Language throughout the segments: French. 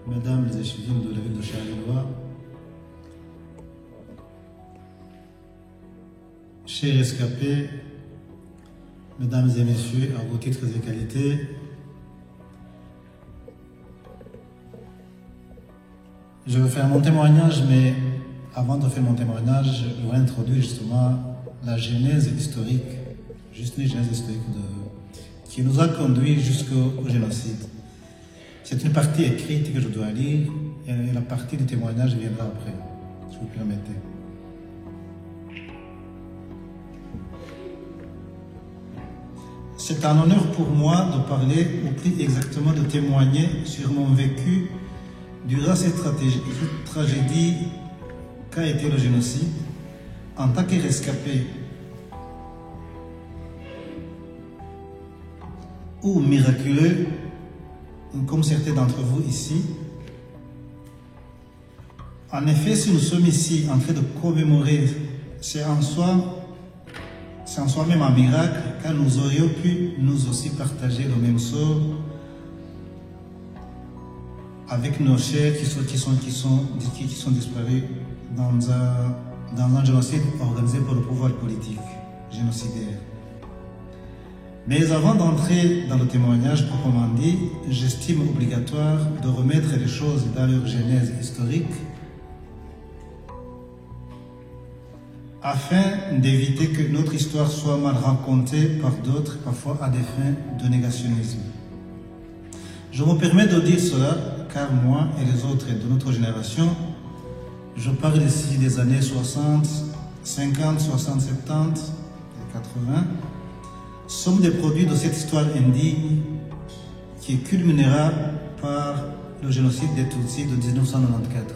Mesdames les échevines de la ville de Charleroi, chers rescapés, Mesdames et Messieurs, à vos titres et qualités, je vais faire mon témoignage, mais avant de faire mon témoignage, je vais introduire justement la genèse historique, juste une genèse historique qui nous a conduit jusqu'au génocide. C'est une partie écrite que je dois lire et la partie du témoignage viendra après, si vous permettez. C'est un honneur pour moi de parler, ou plus exactement de témoigner sur mon vécu durant cette tragédie qu'a été le génocide en tant que rescapé ou miraculeux, comme certains d'entre vous ici. En effet, si nous sommes ici en train de commémorer, c'est en soi-même un miracle, car nous aurions pu nous aussi partager le même sort avec nos chers qui sont disparus dans un génocide organisé par le pouvoir politique génocidaire. Mais avant d'entrer dans le témoignage proprement dit, j'estime obligatoire de remettre les choses dans leur genèse historique afin d'éviter que notre histoire soit mal racontée par d'autres, parfois à des fins de négationnisme. Je me permets de dire cela car moi et les autres de notre génération, je parle ici des années 60, 50, 60, 70 et 80, sommes des produits de cette histoire indigne qui culminera par le génocide des Tutsis de 1994.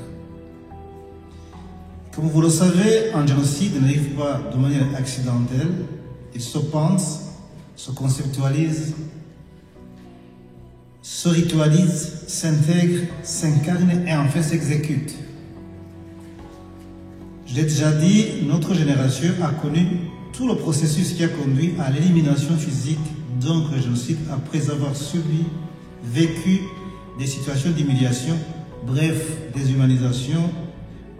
Comme vous le savez, un génocide n'arrive pas de manière accidentelle, il se pense, se conceptualise, se ritualise, s'intègre, s'incarne et enfin s'exécute. Je l'ai déjà dit, notre génération a connu tout le processus qui a conduit à l'élimination physique, donc le génocide, après avoir subi, vécu des situations d'humiliation, bref, déshumanisation,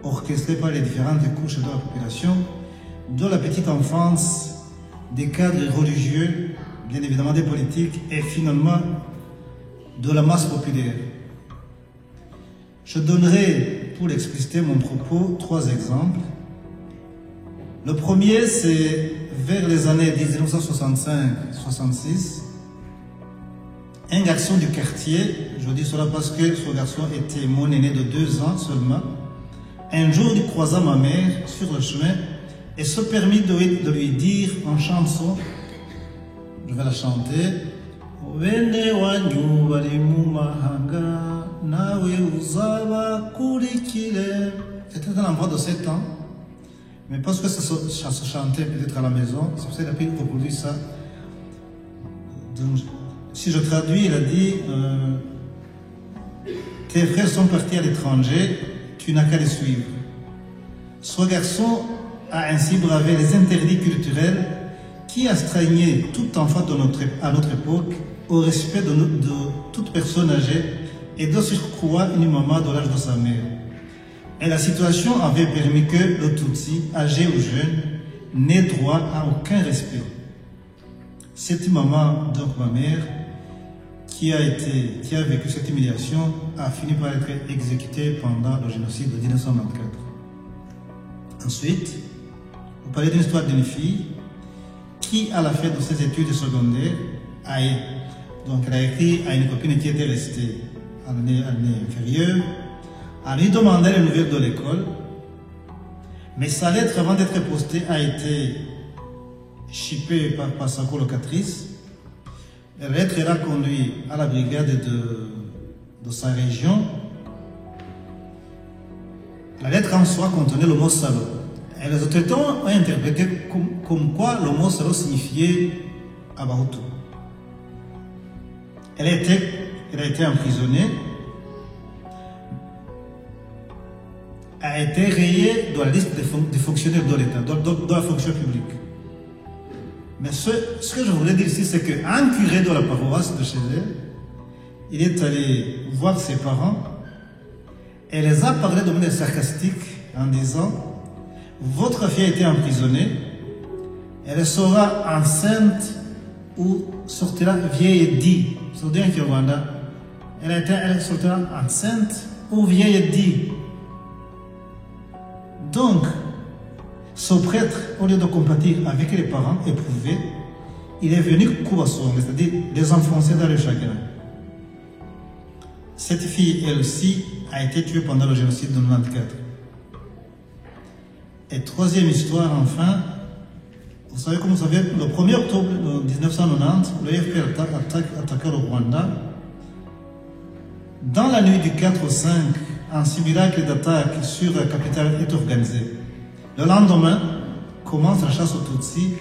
orchestrées par les différentes couches de la population, de la petite enfance, des cadres religieux, bien évidemment des politiques, et finalement de la masse populaire. Je donnerai, pour expliciter mon propos, 3 exemples. Le premier, c'est vers les années 1965-66, un garçon du quartier, je dis cela parce que ce garçon était mon aîné de 2 ans seulement, un jour il croisa ma mère sur le chemin et se permit de lui dire en chanson, je vais la chanter, c'était un enfant de 7 ans. Mais parce que ça se chantait peut-être à la maison, c'est pour ça qu'il a pu reproduire ça. Donc, si je traduis, il a dit tes frères sont partis à l'étranger, tu n'as qu'à les suivre. Ce garçon a ainsi bravé les interdits culturels qui astreignaient tout enfant à notre époque au respect de toute personne âgée et de surcroît une maman de l'âge de sa mère. Et la situation avait permis que le Tutsi, âgé ou jeune, n'ait droit à aucun respect. Cette maman, donc ma mère, qui a vécu cette humiliation, a fini par être exécutée pendant le génocide de 1994. Ensuite, vous parlez d'une histoire d'une fille qui, à la fin de ses études secondaires, elle a écrit à une copine qui était restée à l'année inférieure, à lui demander les nouvelles de l'école, mais sa lettre, avant d'être postée, a été chippée par sa colocatrice. La lettre l'a conduit à la brigade de sa région. La lettre en soi contenait le mot salaud. Et les autorités ont interprété comme quoi le mot salaud signifiait Abahutu. Elle a été emprisonnée, a été rayée dans la liste des fonctionnaires de l'État, de la fonction publique. Mais ce que je voulais dire ici, c'est qu'un curé de la paroisse de chez elle, il est allé voir ses parents Elle les a parlé de manière sarcastique en disant « Votre fille a été emprisonnée, elle sera enceinte ou sortira vieille dit. » C'est-à-dire qu'au Rwanda, elle sortira enceinte ou vieille dit. Donc, ce prêtre, au lieu de compatir avec les parents éprouvés, il est venu Kubasong, c'est-à-dire les enfoncer dans le chagrin. Cette fille, elle aussi, a été tuée pendant le génocide de 1994. Et troisième histoire, enfin, vous savez, comme vous savez, le 1er octobre 1990, le FPR attaqua le Rwanda. Dans la nuit du 4 au 5, un simulacre d'attaque sur la capitale est organisé. Le lendemain, commence la chasse aux Tutsis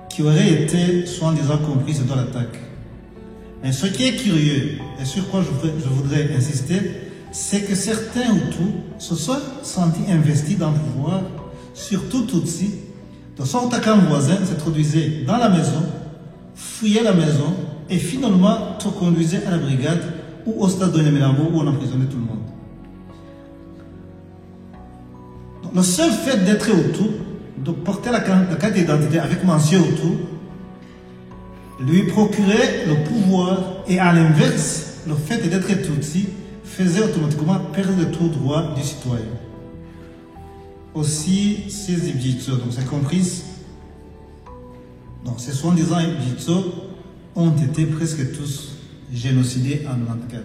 qui aurait été soi-disant complice de l'attaque. Mais ce qui est curieux, et sur quoi je voudrais insister, c'est que certains Hutus se sont sentis investis dans le pouvoir, surtout Tutsis, de sorte qu'un voisin s'introduisait dans la maison, fouillait la maison et finalement te conduisait à la brigade ou au stade de Nyamirambo où on emprisonnait tout le monde. Donc, le seul fait d'être Hutu, de porter la carte d'identité avec mention Hutu, lui procurait le pouvoir, et à l'inverse, le fait d'être Tutsi faisait automatiquement perdre tout droit du citoyen. Aussi, ces Ibyitso, donc c'est compris, donc ces soi-disant Ibyitso ont été presque tous génocidés en 1994.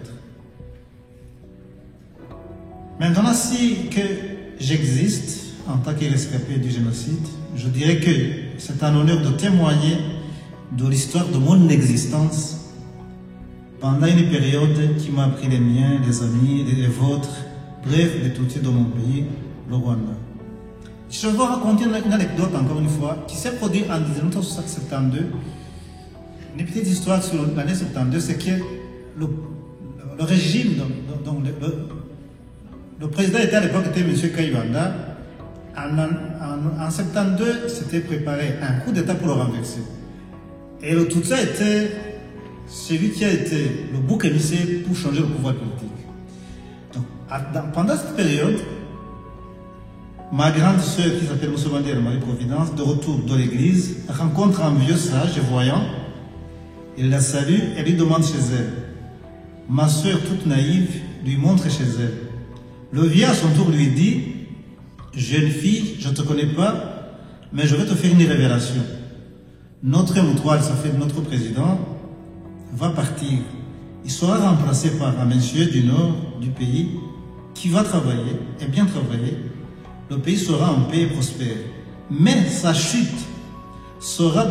Maintenant, si que j'existe en tant que rescapé du génocide, je dirais que c'est un honneur de témoigner de l'histoire de mon existence pendant une période qui m'a appris les miens, les amis, les vôtres, bref, les Tutsis de mon pays, le Rwanda. Je vais vous raconter une anecdote encore une fois qui s'est produite en 1972. Une petite histoire sur l'année 72, c'est que le régime, donc le président était à l'époque était M. Kayibanda. En 72, s'était préparé un coup d'État pour le renverser. Et le Tutsi était celui qui a été le bouc émissaire pour changer le pouvoir politique. Donc, pendant cette période, ma grande sœur, qui s'appelle Moussoubandi Marie-Providence, de retour de l'église, rencontre un vieux sage et voyant. Il la salue et lui demande chez elle. Ma sœur, toute naïve, lui montre chez elle. Le vieux, à son tour, lui dit « Jeune fille, je ne te connais pas, mais je vais te faire une révélation. Notre moutoile, ça fait notre président, va partir. Il sera remplacé par un monsieur du nord du pays qui va travailler, et bien travailler. Le pays sera en paix et prospère. Mais sa chute sera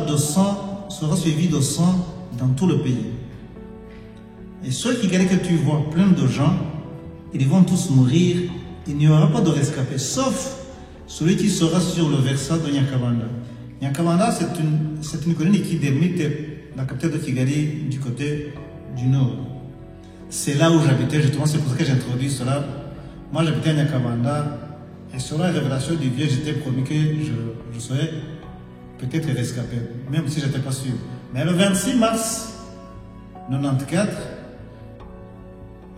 suivie de sang dans tout le pays. Et ceux qui gagnent que tu vois, plein de gens, ils vont tous mourir. Il n'y aura pas de rescapé, sauf celui qui sera sur le versant de Nyakabanda. Nyakabanda, c'est une colonie qui délimite la capitale de Kigali du côté du nord. C'est là où j'habitais, justement, c'est pour ça que j'ai introduit cela. Moi, j'habitais à Nyakabanda, et sur la révélation du vieux, j'étais promis que je serais peut-être rescapé, même si je n'étais pas sûr. Mais le 26 mars 1994,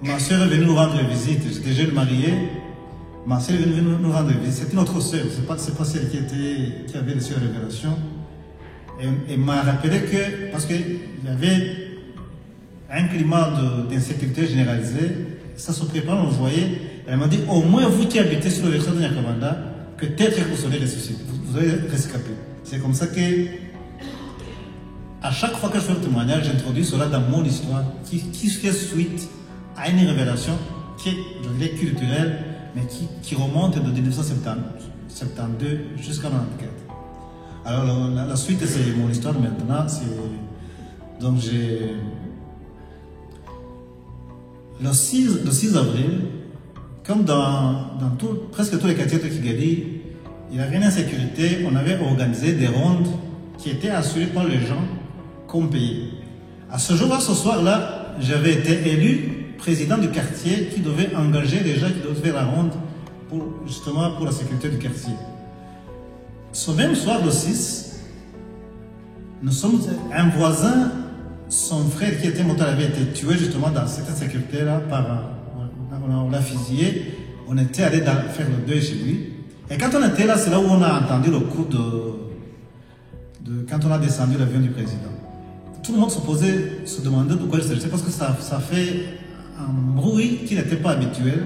ma soeur est venue nous rendre visite. J'étais jeune marié. Ma soeur est venue nous rendre visite. C'était notre soeur, c'est pas celle qui avait reçu la révélation. Et m'a rappelé que, parce qu'il y avait un climat d'insécurité généralisé, ça se prépare, on voyait. Elle m'a dit, au moins vous qui habitez sur le versant de Nyakabanda, peut-être que vous serez ressuscité, vous serez rescapé. C'est comme ça que, à chaque fois que je fais le témoignage, j'introduis cela dans mon histoire, qui fait suite à une révélation qui est, je dirais, culturelle, mais qui remonte de 1972 jusqu'à 1994. Alors la suite, c'est mon histoire maintenant. Donc j'ai... Le 6 avril, comme dans presque tous les quartiers de Kigali, il y avait une insécurité. On avait organisé des rondes qui étaient assurées par les gens qu'on payait. À ce jour-là, ce soir-là, j'avais été élu président du quartier qui devait engager les gens qui devaient faire la ronde justement pour la sécurité du quartier. Ce même soir, le 6, nous sommes un voisin, son frère qui était motard avait été tué justement dans cette sécurité-là, on l'a fusillé. on était allé faire le deuil chez lui. Et quand on était là, c'est là où on a entendu le coup quand on a descendu l'avion du président. Tout le monde se demandait de quoi il s'agissait parce que ça fait un bruit qui n'était pas habituel.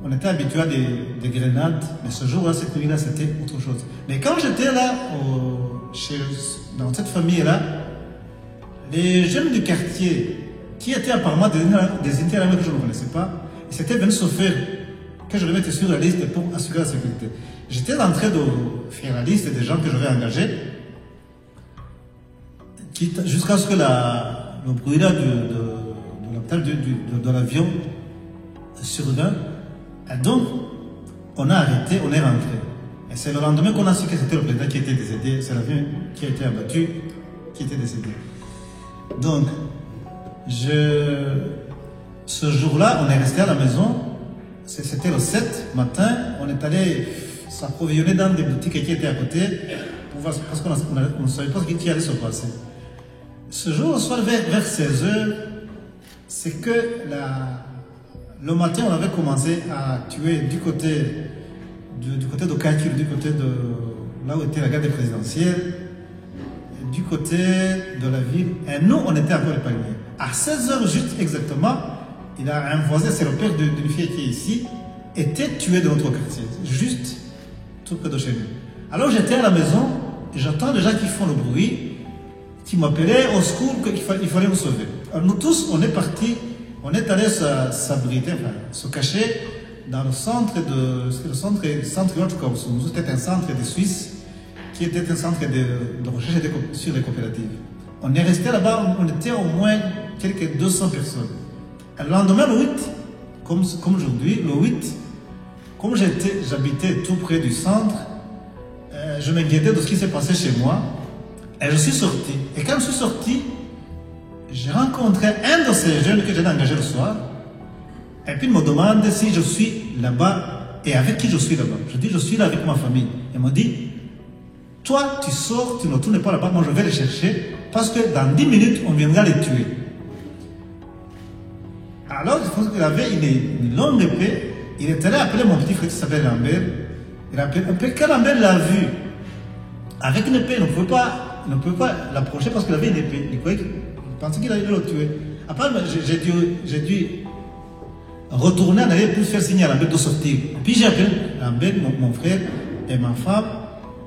On était habitué à des grenades, mais ce jour-là, cette nuit-là, c'était autre chose. Mais quand j'étais là, dans cette famille-là, les jeunes du quartier, qui étaient apparemment des Italiens que je ne connaissais pas, ils s'étaient venus se faire que je les mettais sur la liste pour assurer la sécurité. J'étais en train de faire la liste des gens que j'avais engagés, jusqu'à ce que le bruit là de l'avion survint. Et donc, on a arrêté, on est rentré. Et c'est le lendemain qu'on a su que c'était le président qui était décédé, c'est l'avion qui a été abattu, qui était décédé. Donc, ce jour-là, on est resté à la maison. C'était le 7 matin. On est allé s'approvisionner dans des boutiques qui étaient à côté parce qu'on ne savait pas ce qui allait se passer. Ce jour, au soir, vers 16h, c'est que le matin, on avait commencé à tuer du côté de Kakir, du côté de là où était la garde présidentielle, du côté de la ville. Et nous, on était encore épargnés. À 16h, juste exactement, il a un voisin, c'est le père d'une fille qui est ici, était tué dans notre quartier, juste tout près de chez nous. Alors j'étais à la maison, et j'entends des gens qui font le bruit, qui m'appelaient au secours, qu'il fallait nous sauver. Alors nous tous, on est partis, on est allés s'abriter, enfin, se cacher dans le centre centre c'était un centre de Suisse, qui était un centre de recherche sur les coopératives. On est resté là-bas, on était au moins quelques 200 personnes. Le lendemain, le 8, comme aujourd'hui, le 8, comme j'habitais tout près du centre, je m'inquiétais de ce qui s'est passé chez moi. Et je suis sorti. Et quand je suis sorti, j'ai rencontré un de ces jeunes que j'ai engagé le soir. Et puis il me demande si je suis là-bas et avec qui je suis là-bas. Je dis, je suis là avec ma famille. Il m'a dit, toi, tu sors, tu ne retournes pas là-bas, moi je vais les chercher parce que dans 10 minutes, on viendra les tuer. Alors, je pense qu'il avait une longue épée. Il est allé appeler mon petit frère qui s'appelle Lambert. Il a appelé un peu. Quand Lambert l'a vu, avec une épée, il ne pouvait pas l'approcher parce qu'il avait une épée. Il pensait qu'il allait le tuer. Après, j'ai dû retourner en arrière pour faire signer à Lambert de sortir. Puis j'ai appelé Lambert, mon frère, et ma femme,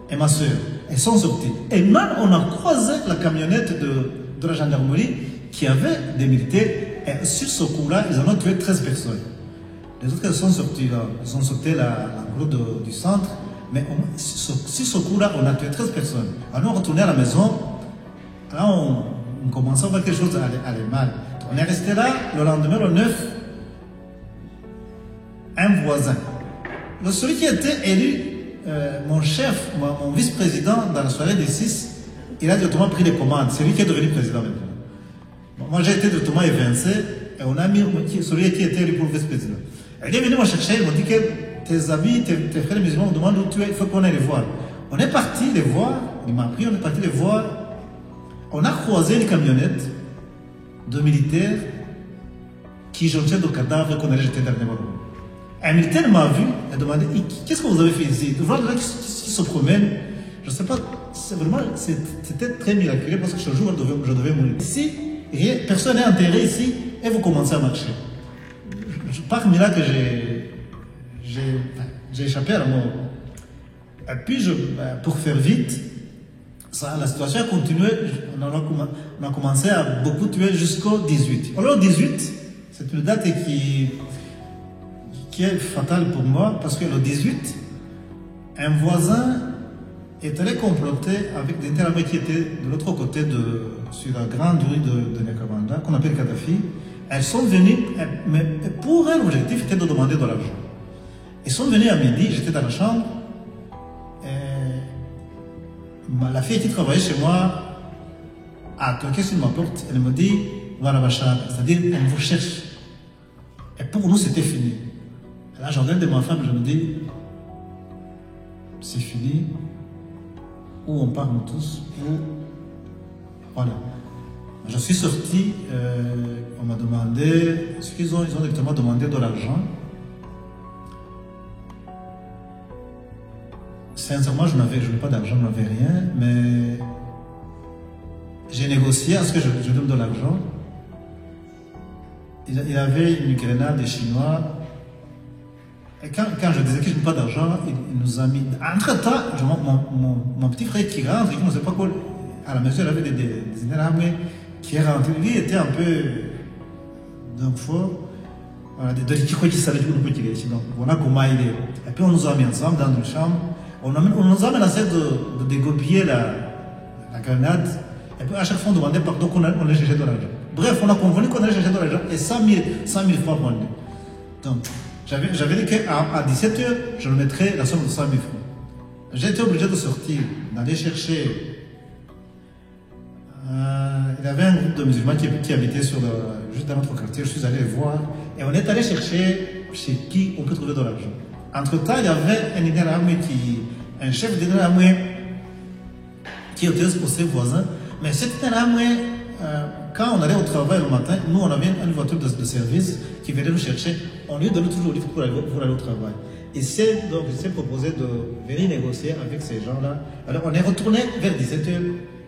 et ma soeur. Elles sont sorties. Et même, on a croisé la camionnette de la gendarmerie qui avait des militaires. Et sur ce coup-là, ils en ont tué 13 personnes. Les autres, elles sont sorties là. Ils ont sauté la route du centre. Mais sur ce coup-là, on a tué 13 personnes. Alors, on retournait à la maison. Là, on commençait à voir quelque chose aller mal. On est resté là. Le lendemain, le 9, un voisin. Celui qui était élu, mon chef, mon vice-président, dans la soirée des 6, il a directement pris les commandes. C'est lui qui est devenu président maintenant. Moi, j'ai été directement évincé et on a mis celui qui était élu pour le vice-président. Il est venu me chercher, il m'a dit que tes amis, tes frères musulmans me demandent où tu es, il faut qu'on aille les voir. On est parti les voir, il m'a pris, on est parti les voir. On a croisé une camionnette de militaires qui jonchaient de cadavres qu'on allait jeter dans le moment. Un militaire m'a vu et a demandé, qu'est-ce que vous avez fait ici? De voir des gens qui se promènent, je ne sais pas, c'était très miraculeux parce que ce jour, je devais mourir. Ici, personne n'est enterré ici et vous commencez à marcher. Parmi là que j'ai échappé à la mort. Et puis, pour faire vite, la situation a continué. On a commencé à beaucoup tuer jusqu'au 18. Alors, le 18, c'est une date qui est fatale pour moi parce que le 18, un voisin est allé comploter avec des terrains qui étaient de l'autre côté sur la grande rue de Nyakabanda, qu'on appelle Kadhafi. Elles sont venues, mais pour elles, l'objectif était de demander de l'argent. Ils sont venus à midi, j'étais dans la chambre, et la fille qui travaillait chez moi a toqué sur ma porte, elle me dit, voilà Bachar, c'est-à-dire, elle vous cherche. Et pour nous, c'était fini. Et là, je regarde de ma femme, je me dis, c'est fini, ou on part nous tous, ou voilà. Je suis sorti, on m'a demandé, ils ont directement demandé de l'argent. sincèrement, je n'avais pas d'argent, je n'avais rien, mais j'ai négocié à ce que je donne de l'argent. Il avait une grenade des Chinois. Et quand je disais que je n'ai pas d'argent, il nous a mis. Entre-temps, mon petit frère qui rentre, je ne sais pas quoi, à la maison, il avait des énerves qui est rentré. Lui était un peu. Donc, faux. Voilà, qui savait tout le petit. Donc, voilà comment il est. Et puis, on nous a mis ensemble dans une chambre. On nous a menacé de dégoupiller la grenade. Et puis, à chaque fois, on demandait pardon qu'on allait chercher de l'argent. Bref, on a convenu qu'on allait chercher de l'argent et 100 000 francs pour nous. Donc, j'avais dit qu'à 17h, je le mettrais la somme de 100 000 francs. J'étais obligé de sortir, d'aller chercher. Il y avait un groupe de musulmans qui habitait juste dans notre quartier. Je suis allé les voir et on est allé chercher chez qui on peut trouver de l'argent. Entre-temps, il y avait un chef d'Inerahamwe qui était aussi voisin. Mais cet Inerahamwe, quand on allait au travail le matin, nous on avait une voiture de service qui venait nous chercher. On lui donnait toujours le livre pour aller au travail. Et donc il s'est proposé de venir négocier avec ces gens-là. Alors on est retourné vers 17h.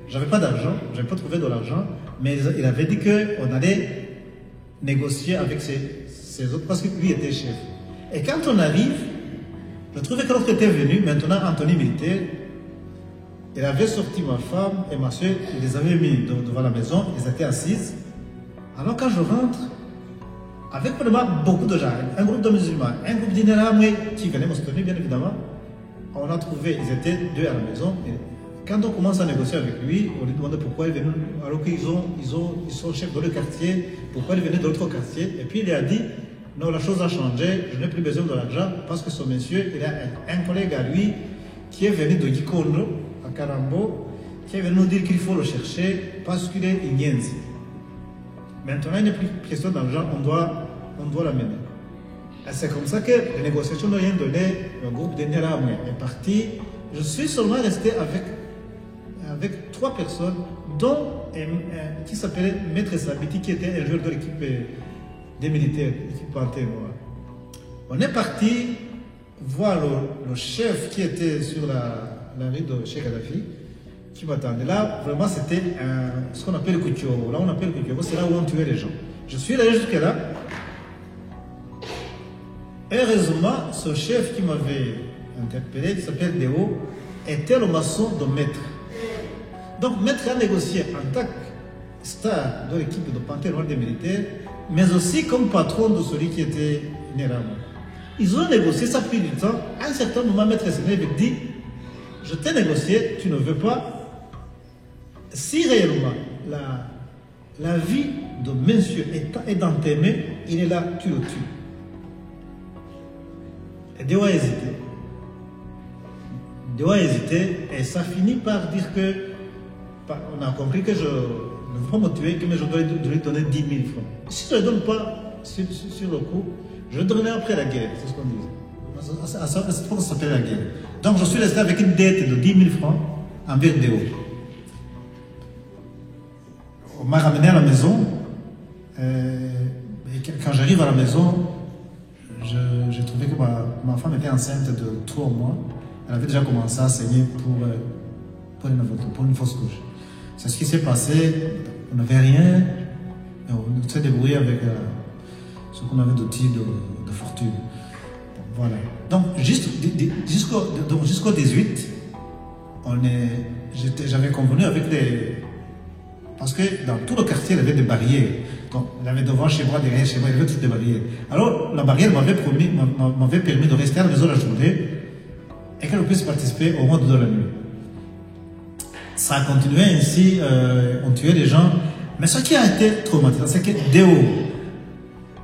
J'avais pas d'argent, j'avais pas trouvé de l'argent, mais il avait dit qu'on allait négocier avec ces autres parce que lui était chef. Et quand on arrive, je trouvais que l'autre était venu, maintenant Anthony Militaire. Il avait sorti ma femme et ma soeur, il les avait mis devant la maison, ils étaient assises. Alors quand je rentre, avec vraiment beaucoup de gens, un groupe de musulmans, un groupe d'Inerahamwe qui venaient me soutenir bien évidemment, on a trouvé, ils étaient deux à la maison. Et quand on commence à négocier avec lui, on lui demande pourquoi il venait, alors qu'ils sont chefs de le quartier, pourquoi il venait de l'autre quartier. Et puis il a dit, non, la chose a changé, je n'ai plus besoin de l'argent parce que ce monsieur, il a un collègue à lui qui est venu de Gikono, à Karambo, qui est venu nous dire qu'il faut le chercher parce qu'il est Ignienzi. Maintenant, il n'est plus question d'argent, on doit l'amener. Et c'est comme ça que les négociations n'ont rien donné. Le groupe d'Inerahamwe est parti. Je suis seulement resté avec 3 personnes, dont un qui s'appelait Maître Sabiti, qui était un joueur de l'équipe des militaires, l'équipe Panthère Noire. On est parti voir le chef qui était sur la rue de Cheikh Kadhafi, qui m'attendait. Là, vraiment, c'était ce qu'on appelle le Kutio. Là, on appelle le Kutio, c'est là où on tuait les gens. Je suis allé jusqu'à là. Heureusement, ce chef qui m'avait interpellé, qui s'appelle Déo, était le maçon de Maître. Donc, Maître a négocié en tant que star de l'équipe de Panthère Noire des militaires, mais aussi comme patron de celui qui était Inerahamwe. Ils ont négocié, ça a pris du temps. À un certain moment, Maître Sénéve dit, je t'ai négocié, tu ne veux pas. Si réellement la vie de monsieur est dans tes mains, il est là, tu le tues. Et Déo a hésité. Déo a hésité et ça finit par dire que, on a compris que je ne veux pas me tuer, mais je dois lui donner 10 000 francs. Si je ne le donne pas sur le coup, je le donnerai après la guerre, c'est ce qu'on dit. À cette fois, ça s'appelle la guerre. Donc je suis resté avec une dette de 10 000 francs envers Déo. On m'a ramené à la maison. Et quand j'arrive à la maison, j'ai trouvé que ma femme était enceinte de 3 mois. Elle avait déjà commencé à saigner pour une fausse couche. C'est ce qui s'est passé. On n'avait rien. Et on s'est débrouillé avec ce qu'on avait d'outils de fortune. Bon, voilà. Donc jusqu'au 18, j'avais convenu avec parce que dans tout le quartier, il y avait des barrières. Donc, il y avait devant chez moi, derrière chez moi, il y avait toutes des barrières. Alors, la barrière m'avait permis de rester à la maison la journée et que je puisse participer au monde de la nuit. Ça a continué ainsi, on tuait les gens. Mais ce qui a été traumatisant, c'est que Déo,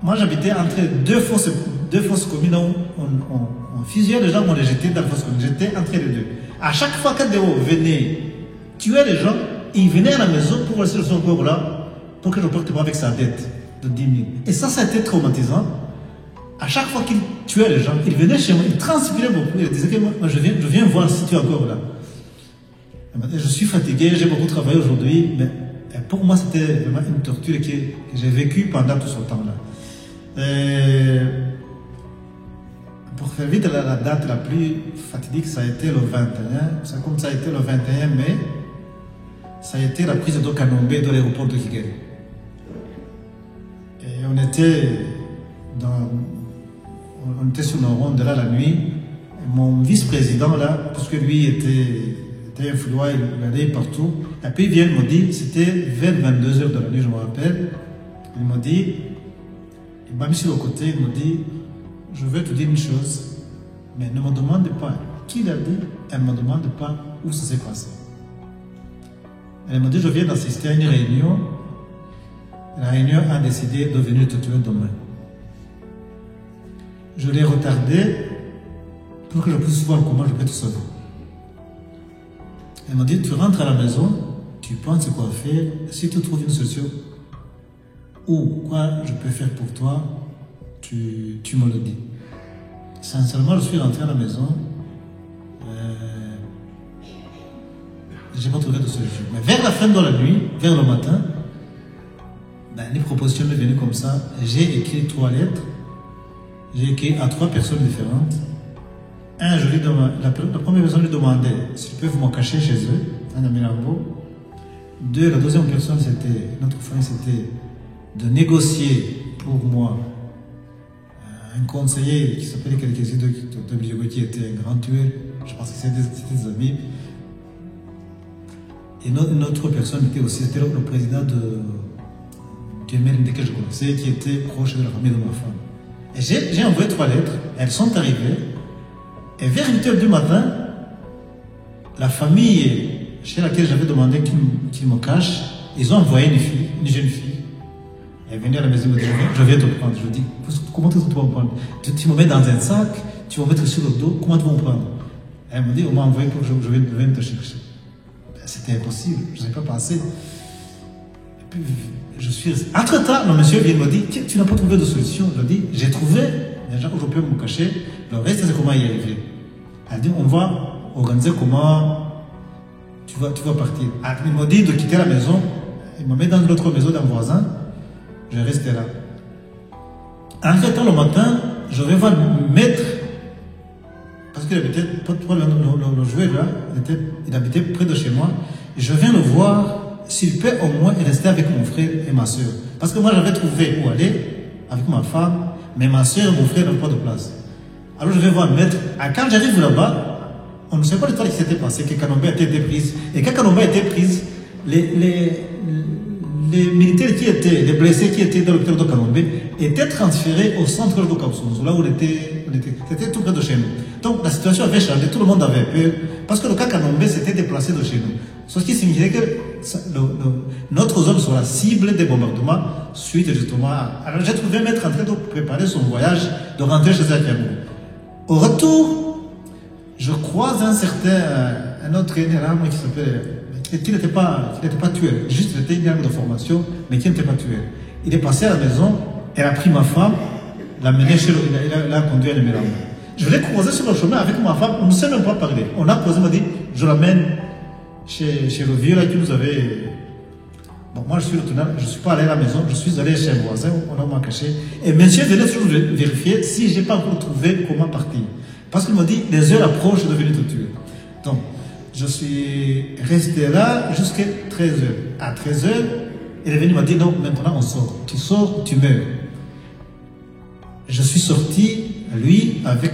moi j'habitais entre deux fausses communes où on fusillait les gens, on les jetait dans la fausse commune. J'étais entre les deux. À chaque fois que Déo venait tuer les gens, il venait à la maison pour laisser son corps là, pour que je parte avec sa dette de 10 000. Et ça a été traumatisant. À chaque fois qu'il tuait les gens, il venait chez moi, il transpirait beaucoup, il disait que moi je viens voir si tu es encore là. Je suis fatigué, j'ai beaucoup travaillé aujourd'hui, mais pour moi c'était vraiment une torture que j'ai vécue pendant tout ce temps-là. faire vite, la date la plus fatidique, ça a été le 21. Comme ça a été le 21 mai, ça a été la prise de Kanombe de l'aéroport de Kigali. Et on était sur nos rondes là la nuit. Et mon vice-président là, parce que lui était influent, il allait partout. Et puis il vient me dire, c'était vers 22h de la nuit, je me rappelle. Il m'a dit, il m'a mis sur le côté, il m'a dit, je vais te dire une chose, mais ne me demande pas qui l'a dit, elle ne me demande pas où ça s'est passé. Elle m'a dit, je viens d'assister à une réunion. La réunion a décidé de venir te tuer demain. Je l'ai retardé pour que je puisse voir comment je peux te sauver. Elle m'a dit, tu rentres à la maison, tu penses quoi faire, si tu trouves une solution, ou quoi je peux faire pour toi, tu me le dis. Sincèrement, je suis rentré à la maison, je n'ai pas trouvé de solution. Mais vers la fin de la nuit, vers le matin, les propositions m'est venues comme ça. J'ai écrit 3 lettres. J'ai écrit à 3 personnes différentes. La première personne lui demandait s'ils peuvent me cacher chez eux, à Mirambo. 2, la deuxième personne, c'était, notre frère, c'était de négocier pour moi un conseiller qui s'appelait quelqu'un de qui était un grand tueur. Je pense que c'était des amis. Et une autre personne était aussi, c'était le président du MLND que je connaissais, qui était proche de la famille de ma femme. Et j'ai envoyé 3 lettres, elles sont arrivées, et vers 8h du matin, la famille chez laquelle j'avais demandé qu'ils me cachent, ils ont envoyé une jeune fille. Elle est venue à la maison, elle me dit, je viens te prendre. Je dis, comment tu vas me prendre? Tu me mets dans un sac, tu vas me mettre sur le dos, comment tu vas me prendre? Elle me dit, on m'a envoyé pour que je vienne te chercher. C'était impossible, je n'ai pas pensé. Et puis, je suis resté. Entre-temps, le monsieur vient me dire, tu n'as pas trouvé de solution. Je dis, j'ai trouvé des gens où je peux me cacher. Le reste, c'est comment y arriver. Elle dit, on va organiser comment tu vas partir. Il m'a dit de quitter la maison. Il m'a mis dans l'autre maison d'un voisin. Je restais là. Entre-temps, le matin, je vais voir le maître. Parce qu'il habitait, le joueur là, il habitait près de chez moi. Et je viens le voir s'il peut au moins rester avec mon frère et ma soeur. Parce que moi, j'avais trouvé où aller avec ma femme, mais ma soeur et mon frère n'ont pas de place. Alors je vais voir le maître. Quand j'arrive là-bas, on ne sait pas l'histoire qui s'était passé, que Kanombe a été prise. Et quand Kanombe a été prise, les militaires les blessés qui étaient dans l'hôpital de Kanombe étaient transférés au centre de Kapsonzo, là où on était. C'était tout près de chez nous. Donc la situation avait changé, tout le monde avait peur, parce que le cas Kanombe s'était déplacé de chez nous. Ce qui signifiait que notre zone sera la cible des bombardements suite justement à... Alors j'ai trouvé maître en train de préparer son voyage, de rentrer chez Akiabou. Au retour, je croise un autre général qui s'appelle... qui n'était pas tueur, juste il était une arme de formation, mais qui n'était pas tueur. Il est passé à la maison, elle a pris ma femme, l'a menée chez il a conduit à Mirambo. Je l'ai croisé sur le chemin avec ma femme, on ne s'est même pas parlé. On a croisé, on m'a dit, je l'amène chez le vieux là qui nous avait... Bon, moi je suis retourné, je ne suis pas allé à la maison, je suis allé chez un voisin, on a m'a caché. Et monsieur venait toujours vérifier si je n'ai pas encore trouvé comment partir. Parce qu'il m'a dit, les heures approchent de venir te tuer. Donc, je suis resté là jusqu'à 13h. À 13h, il est venu, il m'a dit, non, maintenant on sort. Tu sors, tu meurs. Je suis sorti, lui, avec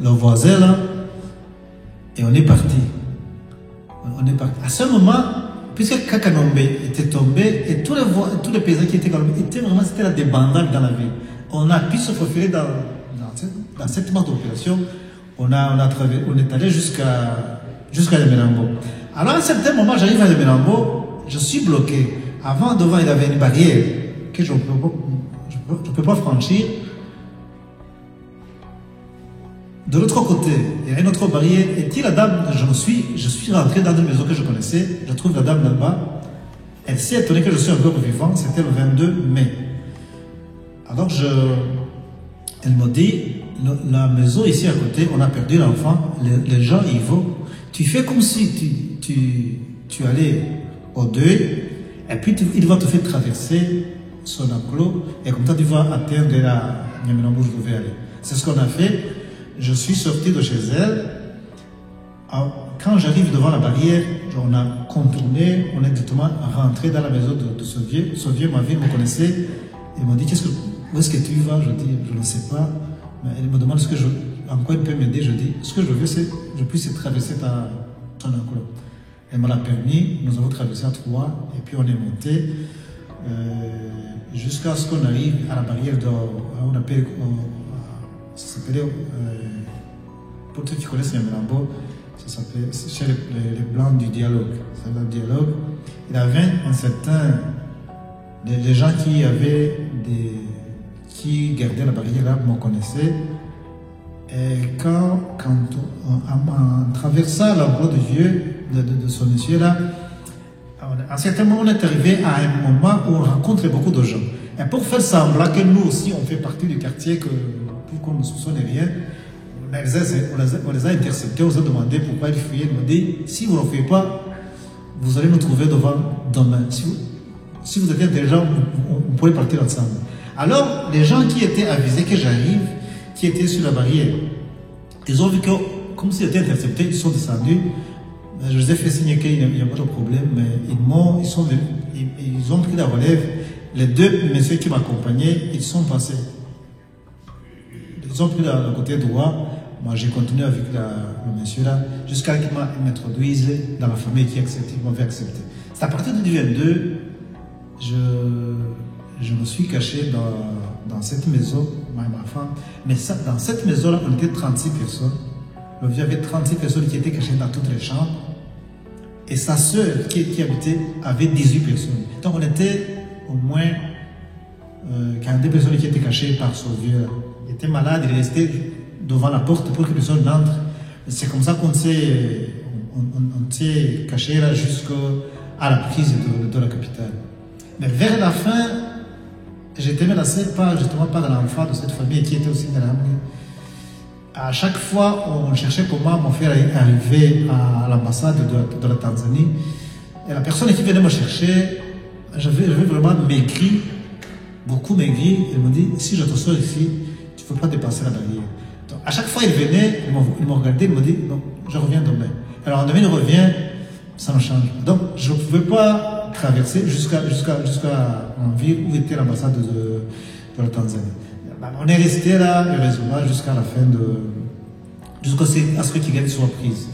le voisin là, et on est parti. À ce moment, puisque Kanombe était tombé, et tous les paysans qui étaient Kanombe, c'était la débandade dans la ville. On a pu se faufiler dans cette mode d'opération. On est allé jusqu'à Mirambo. Alors à un certain moment, j'arrive à Mirambo, je suis bloqué. Avant, devant, il y avait une barrière que je ne peux pas franchir. De l'autre côté, il y a une autre barrière. Et puis la dame, je suis rentré dans une maison que je connaissais. Je trouve la dame là-bas. Elle s'est étonnée que je suis encore vivant. C'était le 22 mai. Alors elle m'a dit, la maison ici à côté, on a perdu l'enfant. Les gens y vont. Tu fais comme si tu allais au deuil. Et puis il va te faire traverser son enclos, et comme ça tu vas atteindre la Nyamirambo où je devais aller. C'est ce qu'on a fait. Je suis sorti de chez elle. Quand j'arrive devant la barrière, on a contourné, on est directement rentré dans la maison de ce vieux. Ce vieux, ma vie me connaissait. Il m'a dit, où est-ce que tu vas? Je dis, je ne sais pas. Mais il me demande en quoi il peut m'aider. Je dis, ce que je veux, c'est que je puisse traverser ton enclos. Elle me l'a permis. Nous avons traversé à 3 et puis on est monté jusqu'à ce qu'on arrive à la barrière on appelle, ça s'appelait, pour ceux qui connaissent Nyamirambo, ça s'appelle chez les Blancs du dialogue. C'est le dialogue. Il y avait un certain. Les gens qui gardaient la barrière là me connaissaient. Et quand en traversant l'enclos du vieux, de ce monsieur là, à un certain moment, on est arrivé à un moment où on rencontre beaucoup de gens. Et pour faire semblant que nous aussi, on fait partie du quartier, pour qu'on ne soupçonne rien, on les a interceptés, on les a demandé pourquoi ils fuyaient. Ils nous ont dit, si vous ne le faites pas, vous allez nous trouver devant demain. Si vous êtes intelligent, on pourrait partir ensemble. Alors, les gens qui étaient avisés que j'arrive, qui étaient sur la barrière, ils ont vu que, comme s'ils étaient interceptés, ils sont descendus. Je les ai fait signer qu'il n'y a pas de problème, mais ils ont pris la relève. Les deux messieurs qui m'accompagnaient, ils sont passés. Ils ont pris le côté droit. Moi, j'ai continué avec le monsieur là, jusqu'à ce qu'il m'introduise dans la famille qui m'avait accepté. C'est à partir du 22, je me suis caché dans cette maison, ma femme. Mais dans cette maison-là, on était 36 personnes. Le vieux avait 36 personnes qui étaient cachées dans toutes les chambres. Et sa sœur qui habitait avait 18 personnes. Donc on était au moins 42 personnes qui étaient cachées par ce vieux. Il était malade, il est resté devant la porte pour que personne n'entre. C'est comme ça qu'on s'est caché là jusqu'à la prise de la capitale. Mais vers la fin, j'étais menacé justement par l'enfant de cette famille qui était aussi dans la rue. À chaque fois, on cherchait comment mon frère arriver à l'ambassade de la Tanzanie. Et la personne qui venait me chercher, j'avais vraiment maigri, beaucoup maigri. Elle me dit, si je te sors ici, tu ne peux pas dépasser la barrière. Donc, à chaque fois, il venait, il me regardait, il me dit, non, je reviens demain. Alors, demain, il revient, ça me change. Donc, je ne pouvais pas traverser jusqu'à en ville où était l'ambassade de la Tanzanie. On est resté là, heureusement, jusqu'à la fin jusqu'à ce que Kigali soit prise.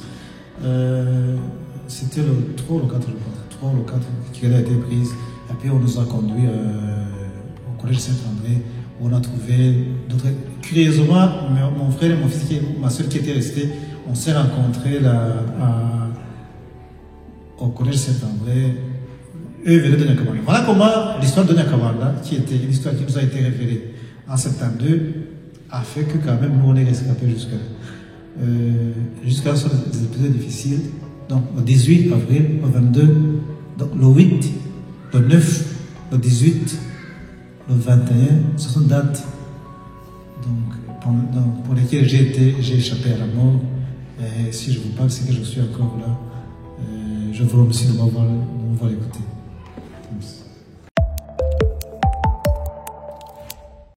C'était le 3 ou le 4, je pense. 3 ou le 4, Kigali a été prise. Et puis on nous a conduits au collège Saint-André, où on a trouvé d'autres. Curieusement, mon frère et mon fils, ma soeur qui était restée, on s'est rencontrés au collège Saint-André. Eux venaient de Nyakabanda. Voilà comment l'histoire de Nyakabanda, qui était une histoire qui nous a été révélée en 72, a fait que quand même nous on est rescapés jusqu'à ce des épisodes difficiles. Donc le 18 avril, le 22, donc le 8, le 9, le 18, le 21, ce sont dates pour lesquelles j'ai échappé à la mort. Et si je vous parle, c'est que je suis encore là. Je vous remercie de m'avoir écouté.